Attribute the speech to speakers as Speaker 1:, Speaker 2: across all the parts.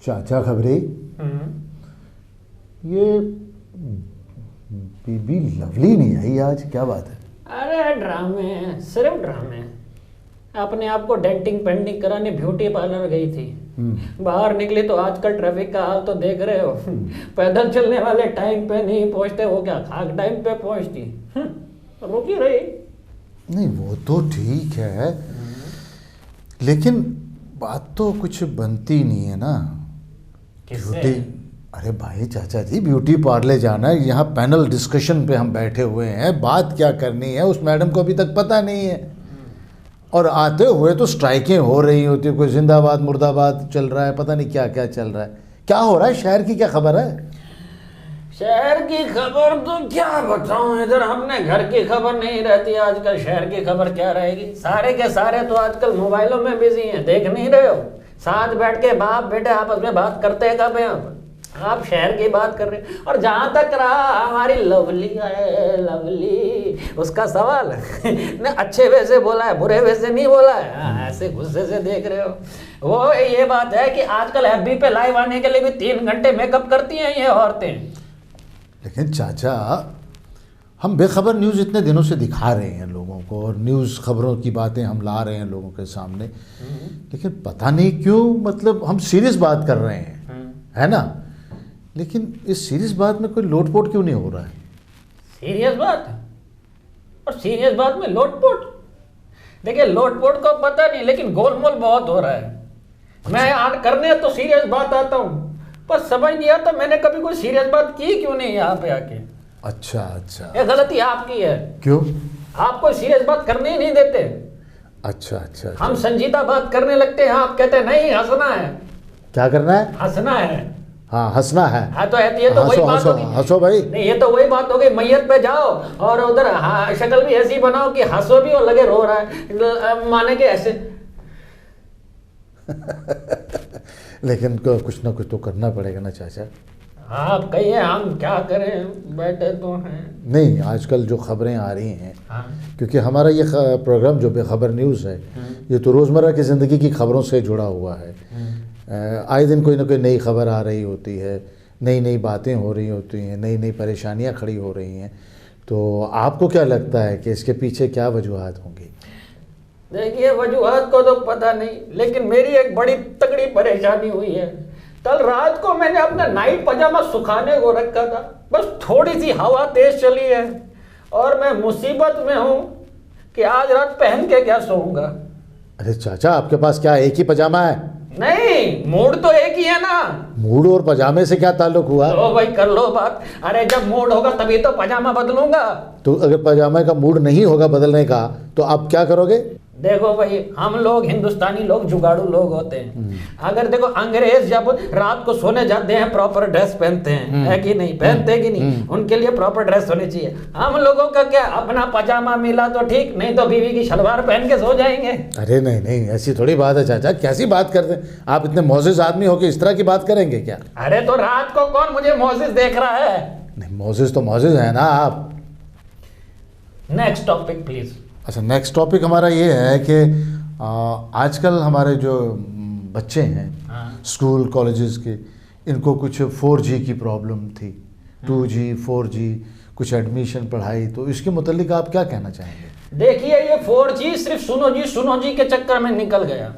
Speaker 1: चाचा खबरी, ये बीबी लवली नहीं आई आज, क्या बात है?
Speaker 2: अरे ड्रामे, सिर्फ ड्रामे। अपने आप को डेंटिंग पेंटिंग कराने ब्यूटी पार्लर गई थी। बाहर निकली तो आजकल ट्रैफिक का हाल तो देख रहे हो। पैदल चलने वाले टाइम पे नहीं पहुंचते, वो क्या खाक टाइम पे पहुंचती। रुकी रही।
Speaker 1: नहीं वो तो ठीक है, लेकिन बात तो कुछ बनती नहीं है ना। ब्यूटी, अरे भाई चाचा जी, ब्यूटी पार्लर जाना है, यहाँ पैनल डिस्कशन पे हम बैठे हुए हैं, बात क्या करनी है उस मैडम को अभी तक पता नहीं है। और आते हुए तो स्ट्राइकें हो रही होती है, कोई जिंदाबाद मुर्दाबाद चल रहा है, पता नहीं क्या क्या चल रहा है। क्या हो रहा है, शहर की क्या खबर है?
Speaker 2: शहर की खबर तो क्या बताऊं, इधर हमने घर की खबर नहीं रहती आजकल, शहर की खबर क्या रहेगी। सारे के सारे तो आजकल मोबाइलों में बिजी हैं, देख नहीं रहे हो? साथ बैठ के बाप बेटे आपस में बात करते हैं कब आप शहर की बात कर रहे हैं। और जहां तक रहा हमारी लवली है, लवली उसका सवाल ने अच्छे वे से बोला है, बुरे वे से नहीं बोला है, ऐसे गुस्से से देख रहे हो। वो ये बात है कि आजकल एफबी पे लाइव आने के लिए भी 3 घंटे मेकअप करती हैं ये औरतें।
Speaker 1: लेकिन चाचा, हम बेखबर न्यूज़ इतने दिनों से दिखा रहे हैं लोगों को, और न्यूज़ खबरों की बातें हम ला रहे हैं लोगों के सामने, लेकिन पता नहीं क्यों, मतलब हम सीरियस बात कर रहे हैं, है ना? लेकिन इस सीरियस बात में कोई लोटपोट क्यों नहीं हो रहा है?
Speaker 2: सीरियस बात, और सीरियस बात में लोटपोट? देखिए, लोटपोट को पता नहीं, लेकिन गोलमोल बहुत हो रहा है। अच्छा। मैं आज करने तो सीरियस बात आता हूँ, पर समझ नहीं आता मैंने कभी कोई सीरियस बात की क्यों नहीं यहाँ पे आके।
Speaker 1: अच्छा अच्छा,
Speaker 2: ये गलती आपकी है।
Speaker 1: क्यों?
Speaker 2: आप कोई सीरियस बात करने ही नहीं देते।
Speaker 1: अच्छा अच्छा,
Speaker 2: हम संजीदा बात करने लगते हैं, आप कहते हैं नहीं हंसना है।
Speaker 1: क्या करना है?
Speaker 2: हंसना है।
Speaker 1: हाँ, हंसना है।
Speaker 2: हाँ, तो ये तो वही बात होगी।
Speaker 1: हंसो भाई।
Speaker 2: नहीं, ये तो वही बात हो गई, मैयत पे जाओ और उधर शक्ल भी ऐसी बनाओ कि हंसो भी और लगे रो रहा है, माने के ऐसे।
Speaker 1: लेकिन कुछ ना कुछ तो करना पड़ेगा ना चाचा।
Speaker 2: आप कहिए, हम क्या करें, बैठे तो हैं।
Speaker 1: नहीं, आजकल जो खबरें आ रही हैं,
Speaker 2: हाँ।
Speaker 1: क्योंकि हमारा ये प्रोग्राम जो बेखबर न्यूज़ है, ये तो रोज़मर्रा की ज़िंदगी की खबरों से जुड़ा हुआ है। आए दिन कोई ना कोई नई खबर आ रही होती है, नई नई बातें हो रही होती हैं, नई नई परेशानियां खड़ी हो रही हैं। तो आपको क्या लगता है कि इसके पीछे क्या वजूहात होंगी?
Speaker 2: देखिए, वजूहात को तो पता नहीं, लेकिन मेरी एक बड़ी तगड़ी परेशानी हुई है। कल रात को मैंने अपना नाइट पजामा सुखाने को रखा था, बस थोड़ी सी हवा तेज चली है और मैं मुसीबत में हूँ कि आज रात पहन के क्या सोऊंगा।
Speaker 1: अरे चाचा, आपके पास क्या एक ही पजामा है?
Speaker 2: नहीं, मूड तो एक ही है ना।
Speaker 1: मूड और पजामे से क्या ताल्लुक हुआ?
Speaker 2: तो भाई कर लो बात। अरे जब मूड होगा तभी तो पजामा बदलूंगा।
Speaker 1: तो अगर पजामे का मूड नहीं होगा बदलने का, तो आप क्या करोगे?
Speaker 2: देखो भाई, हम लोग हिंदुस्तानी लोग जुगाड़ू लोग होते हैं। अगर देखो, अंग्रेज जब रात को सोने जाते हैं प्रॉपर ड्रेस पहनते हैं, है कि नहीं? पहनते कि नहीं? उनके लिए प्रॉपर ड्रेस होनी चाहिए। हम लोगों का क्या, अपना पजामा मिला तो ठीक, नहीं तो बीवी की शलवार पहन के सो जाएंगे।
Speaker 1: अरे नहीं नहीं, ऐसी थोड़ी बात है चाचा, कैसी बात करते हैं आप? इतने मोजिज आदमी हो के इस तरह की बात करेंगे क्या?
Speaker 2: अरे तो रात को कौन मुझे मोजिज देख रहा है?
Speaker 1: नहीं, मोजिज तो मोजिज है ना आप।
Speaker 2: Next topic please.
Speaker 1: अच्छा, नेक्स्ट टॉपिक हमारा ये है कि आजकल हमारे जो बच्चे हैं, स्कूल कॉलेजेस के, इनको कुछ 4G की प्रॉब्लम थी, 2G 4G कुछ एडमिशन पढ़ाई, तो इसके मुतालिक आप क्या कहना चाहेंगे?
Speaker 2: देखिए, ये 4G सिर्फ सुनो जी के चक्कर में निकल गया।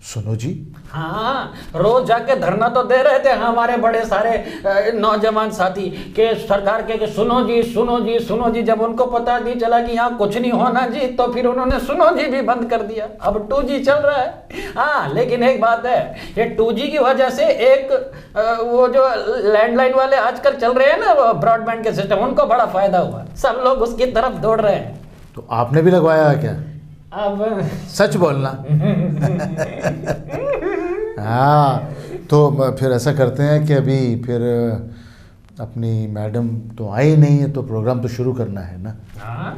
Speaker 1: सुनो जी?
Speaker 2: हाँ, रोज जाके धरना तो दे रहे थे हमारे बड़े सारे नौजवान साथी के सरकार के सुनो जी सुनो जी सुनो जी। जब उनको पता नहीं चला कि यहाँ कुछ नहीं होना जी, तो फिर उन्होंने सुनो जी भी बंद कर दिया। अब 2G चल रहा है। हाँ, लेकिन एक बात है, ये 2G की वजह से एक वो जो लैंडलाइन वाले आजकल चल रहे हैं ना, वो ब्रॉडबैंड के सिस्टम, उनको बड़ा फायदा हुआ। सब लोग उसकी तरफ दौड़ रहे हैं।
Speaker 1: तो आपने भी लगवाया है क्या?
Speaker 2: अब
Speaker 1: सच बोलना। हाँ, तो फिर ऐसा करते हैं कि अभी फिर अपनी मैडम तो आई नहीं है, तो प्रोग्राम तो शुरू करना है ना।
Speaker 2: हाँ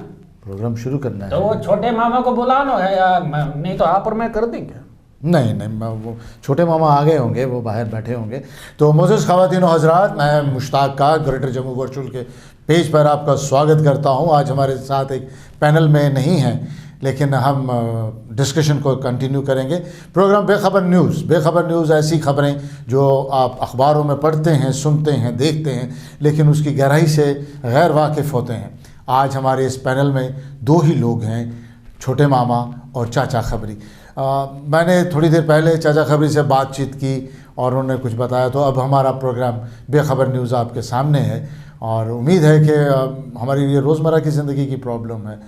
Speaker 1: प्रोग्राम शुरू करना
Speaker 2: तो
Speaker 1: है।
Speaker 2: वो छोटे मामा को बुला लो है या नहीं तो आप और मैं कर देंगे।
Speaker 1: नहीं नहीं, वो छोटे मामा आ गए होंगे, वो बाहर बैठे होंगे। तो मोअज़्ज़ज़ ख़वातीन और हज़रात, मैं मुश्ताक का ग्रेटर जम्मू वर्चुअल के पेज पर आपका स्वागत करता हूं। आज हमारे साथ एक पैनल में नहीं हैं, लेकिन हम डिस्कशन को कंटिन्यू करेंगे। प्रोग्राम बेखबर न्यूज़ ऐसी खबरें जो आप अखबारों में पढ़ते हैं, सुनते हैं, देखते हैं, लेकिन उसकी गहराई से गैर वाकिफ़ होते हैं। आज हमारे इस पैनल में दो ही लोग हैं, छोटे मामा और चाचा खबरी। मैंने थोड़ी देर पहले चाचा खबरी से बातचीत की और उन्होंने कुछ बताया, तो अब हमारा प्रोग्राम बेखबर न्यूज़ आपके सामने है। और उम्मीद है कि हमारी ये रोज़मर्रा की ज़िंदगी की प्रॉब्लम है,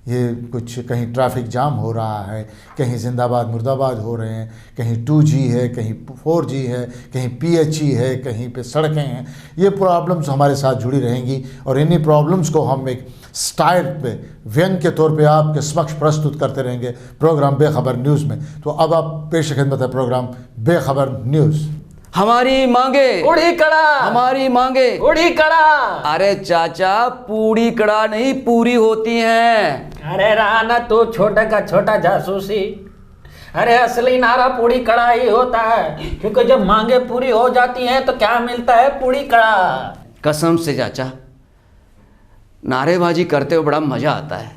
Speaker 1: ये कुछ कहीं ट्रैफिक जाम हो रहा है, कहीं जिंदाबाद मुर्दाबाद हो रहे हैं, कहीं 2G है, कहीं 4G है, कहीं PHE है, कहीं पे सड़कें हैं। ये प्रॉब्लम्स हमारे साथ जुड़ी रहेंगी और इन्हीं प्रॉब्लम्स को हम एक स्टाइल पे, व्यंग के तौर पे आपके समक्ष प्रस्तुत करते रहेंगे प्रोग्राम बेखबर न्यूज़ में। तो अब आप पेश खिदमत है प्रोग्राम बेखबर न्यूज़।
Speaker 3: हमारी मांगे
Speaker 2: पूड़ी कड़ा,
Speaker 3: हमारी मांगे
Speaker 2: पूड़ी कड़ा।
Speaker 3: अरे चाचा, पूरी कड़ा नहीं पूरी होती हैं।
Speaker 2: अरे रहा ना तू छोटे का छोटा जासूसी। अरे असली नारा पूड़ी कड़ा ही होता है, क्योंकि जब मांगे पूरी हो जाती हैं तो क्या मिलता है? पूड़ी कड़ा।
Speaker 3: कसम से चाचा, नारेबाजी करते हुए बड़ा मजा आता है।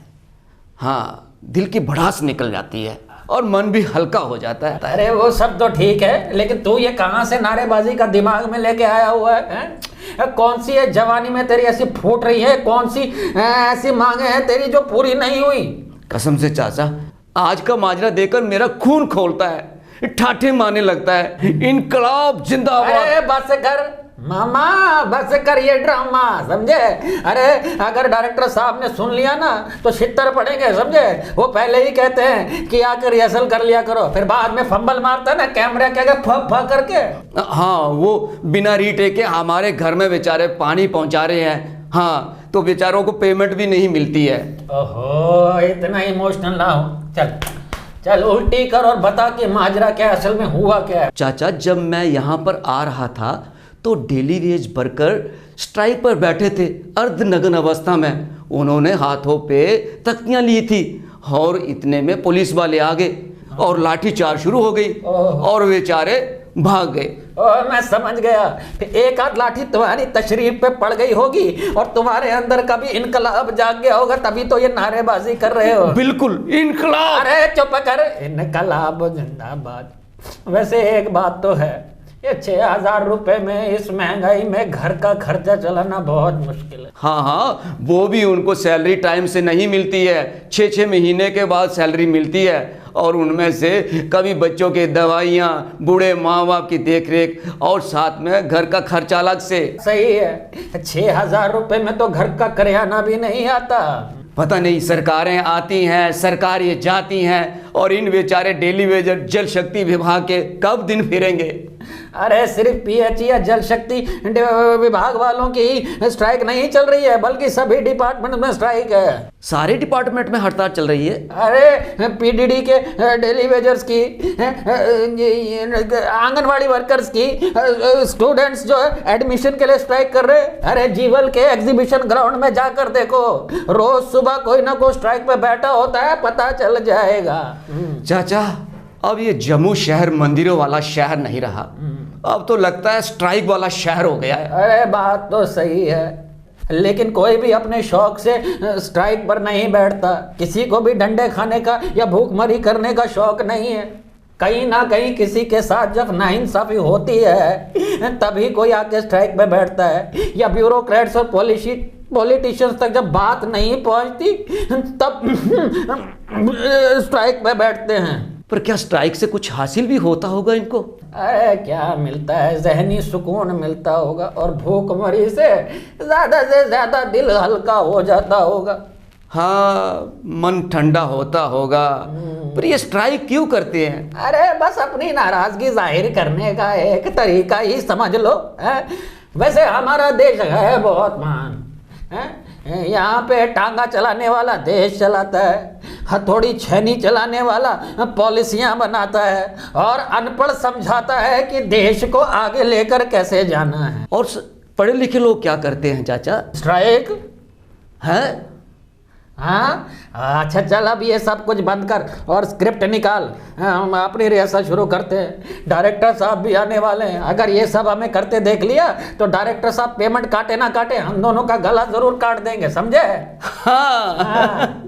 Speaker 3: हाँ, दिल की भड़ास निकल जाती है और मन भी हल्का हो जाता है।
Speaker 2: अरे वो सब तो ठीक है, लेकिन तू ये कहाँ से नारेबाजी का दिमाग में लेके आया हुआ है? कौन सी है जवानी में तेरी ऐसी फूट रही है? कौन सी ऐसी मांगे हैं तेरी जो पूरी नहीं हुई?
Speaker 3: कसम से चाचा, आज का माजरा देखकर मेरा खून खोलता है, ठाठे मारने लगता है। इनकलाब जिंदाबाद।
Speaker 2: अरे बस कर मामा, बस कर ये ड्रामा, समझे? अरे अगर डायरेक्टर साहब ने सुन लिया ना तो छित्तर पड़ेंगे, समझे? वो पहले ही कहते हैं कि आकर रिहर्सल कर लिया करो, फिर बाद में फंबल मारता है ना कैमरा के आगे फ करके।
Speaker 3: हाँ, वो बिना रीटे के हमारे घर में बेचारे पानी पहुंचा रहे हैं। हाँ, तो बेचारों को पेमेंट भी नहीं मिलती है।
Speaker 2: ओहो, इतना इमोशनल ना हो। चल चल उल्टी कर और बता कि माजरा क्या असल में हुआ क्या है।
Speaker 3: चाचा, जब मैं यहाँ पर आ रहा था तो डेली वेज वर्कर स्ट्राइक पर बैठे थे, अर्धनग्न अवस्था में। उन्होंने हाथों पे तख्तियां ली थी और इतने में पुलिस वाले आ गए और लाठीचार्ज शुरू हो गई और बेचारे भाग गए।
Speaker 2: मैं समझ गया, फिर एक आध लाठी तुम्हारी तशरीफ पे पड़ गई होगी और तुम्हारे अंदर कभी इनकलाब जाग गया होगा, तभी तो ये नारेबाजी कर रहे हो।
Speaker 3: बिल्कुल इनकलाब।
Speaker 2: अरे चुप कर, इनकलाब जिंदाबाद। वैसे एक बात तो है, ये 6,000 रुपए में इस महंगाई में घर का खर्चा चलाना बहुत मुश्किल है।
Speaker 3: हाँ हाँ, वो भी उनको सैलरी टाइम से नहीं मिलती है, 6-6 महीने के बाद सैलरी मिलती है और उनमें से कभी बच्चों की दवाइयाँ, बूढ़े माँ बाप की देखरेख और साथ में घर का खर्चा अलग से।
Speaker 2: सही है, 6,000 रुपए में तो घर का करियाना भी नहीं आता।
Speaker 3: पता नहीं सरकारें आती हैं, सरकारें जाती हैं और इन बेचारे डेली वेजर जल शक्ति विभाग के कब दिन फिरेंगे।
Speaker 2: अरे सिर्फ PH या जल शक्ति विभाग वालों की स्ट्राइक नहीं चल रही है, बल्कि सभी डिपार्टमेंट में स्ट्राइक है।
Speaker 3: सारे डिपार्टमेंट में हड़ताल चल रही है।
Speaker 2: अरे PDD के डेली वेजर्स की, आंगनवाड़ी वर्कर्स की, स्टूडेंट्स जो है एडमिशन के लिए स्ट्राइक कर रहे। अरे जीवल के एग्जीबिशन ग्राउंड में जाकर देखो, रोज सुबह कोई ना कोई स्ट्राइक पे बैठा होता है, पता चल जाएगा।
Speaker 3: चाचा, अब ये जम्मू शहर मंदिरों वाला शहर नहीं रहा, अब तो लगता है स्ट्राइक वाला शहर हो गया है।
Speaker 2: अरे बात तो सही है, लेकिन कोई भी अपने शौक से स्ट्राइक पर नहीं बैठता। किसी को भी डंडे खाने का या भूखमरी करने का शौक नहीं है। कहीं ना कहीं किसी के साथ जब नाइंसाफी होती है तभी कोई आके स्ट्राइक पे बैठता है, या ब्यूरोक्रेट्स और पॉलिटिशियंस तक जब बात नहीं पहुंचती तब स्ट्राइक पे बैठते हैं।
Speaker 3: पर क्या स्ट्राइक से कुछ हासिल भी होता होगा इनको?
Speaker 2: अरे क्या मिलता है, जहनी सुकून मिलता होगा और भूखमरी से ज्यादा दिल हल्का हो जाता होगा।
Speaker 3: हाँ, मन ठंडा होता होगा। पर ये स्ट्राइक क्यों करते हैं?
Speaker 2: अरे बस अपनी नाराजगी जाहिर करने का एक तरीका ही समझ लो है? वैसे हमारा देश है बहुत महान है, यहाँ पे टांगा चलाने वाला देश चलाता है, हथौड़ी छेनी चलाने वाला पॉलिसियां बनाता है और अनपढ़ समझाता है कि देश को आगे लेकर कैसे जाना है।
Speaker 3: और पढ़े लिखे लोग क्या करते हैं चाचा?
Speaker 2: स्ट्राइक।
Speaker 3: है?
Speaker 2: हाँ अच्छा चल, अब ये सब कुछ बंद कर और स्क्रिप्ट निकाल। हम अपनी रिहर्सल शुरू करते हैं। डायरेक्टर साहब भी आने वाले हैं। अगर ये सब हमें करते देख लिया तो डायरेक्टर साहब पेमेंट काटे ना काटे, हम दोनों का गला जरूर काट देंगे, समझे?
Speaker 3: हाँ।
Speaker 2: हाँ।